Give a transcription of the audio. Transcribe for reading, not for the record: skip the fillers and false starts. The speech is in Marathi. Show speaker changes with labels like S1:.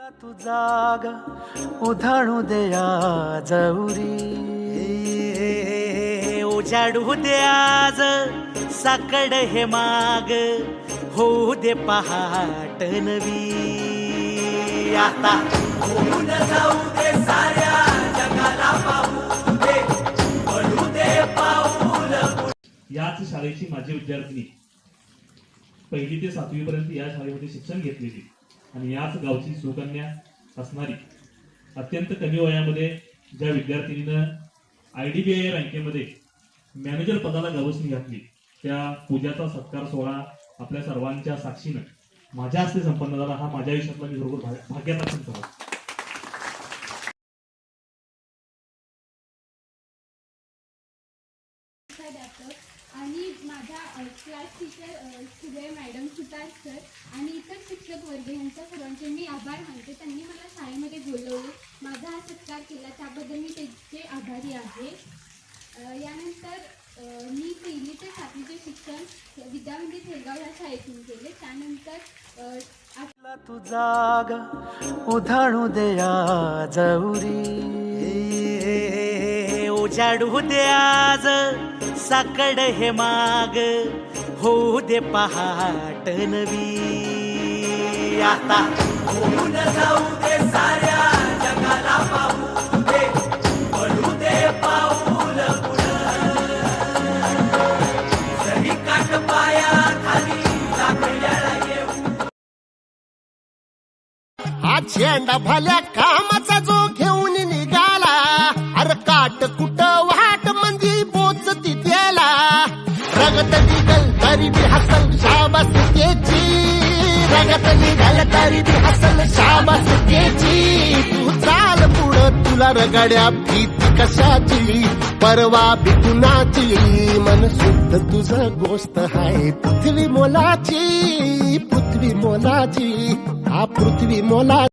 S1: तू जाग उधाणू दे आज उरी उजाडू दे आज साकड हे माग होऊ दे पहाट नवी आता होऊन जाऊ दे साऱ्या जगाला पाहू दे पडू दे पाऊल
S2: याच शाळेची माझी विद्यार्थिनी 1ली ते 7वी पर्यंत या शाळेमध्ये शिक्षण घेतलेली आणि याच गावची सुकन्या असणारी अत्यंत कमी वयामध्ये ज्या विद्यार्थिनीनं IDBI बँकेमध्ये मॅनेजर पदाला गवसणी घातली त्या पूजाचा सत्कार सोहळा आपल्या सर्वांच्या साक्षीनं माझ्या हस्ते संपन्न झाला. हा माझ्या आयुष्यातला मी बरोबर भाग्याचा क्षण होता.
S3: आणि माझ्या क्लास टीचर सुजय मॅडम सुतार सर आणि इतर शिक्षक वर्ग यांच्या सर्वांचे मी आभार मानते. त्यांनी मला शाळेमध्ये बोलवले, माझा हा सत्कार केला, त्याबद्दल मी त्यांचे आभारी आहे. यानंतर मी 1ली ते 7वीचे शिक्षण विद्यामंदिर थेरगाव या शाळेतून केले. त्यानंतर
S1: तू जाग उधाणू दे आज उरी उजाडू दे आज साकड हे माग होऊ दे पहाट नवी आता होऊन जाऊ दे साऱ्या जगाला पाहू दे पडू दे पाऊल सही काट पाया खाली लागल्याला येऊ
S4: हा झेंडा भल्या कामाचा जो घेऊन निघाला अरे काट कुट वाट म्हणजे बोच तिथेला रगत निघल तरी बी हसल शाबास त्याची रगत निघल तरी बी हसल शाबास त्याची तू चाल पुढं तुला रगड्या भीती कशाची परवा बिकुनाची मन शुद्ध तुझं गोष्ट आहे पृथ्वी मोलाची हा पृथ्वी मोला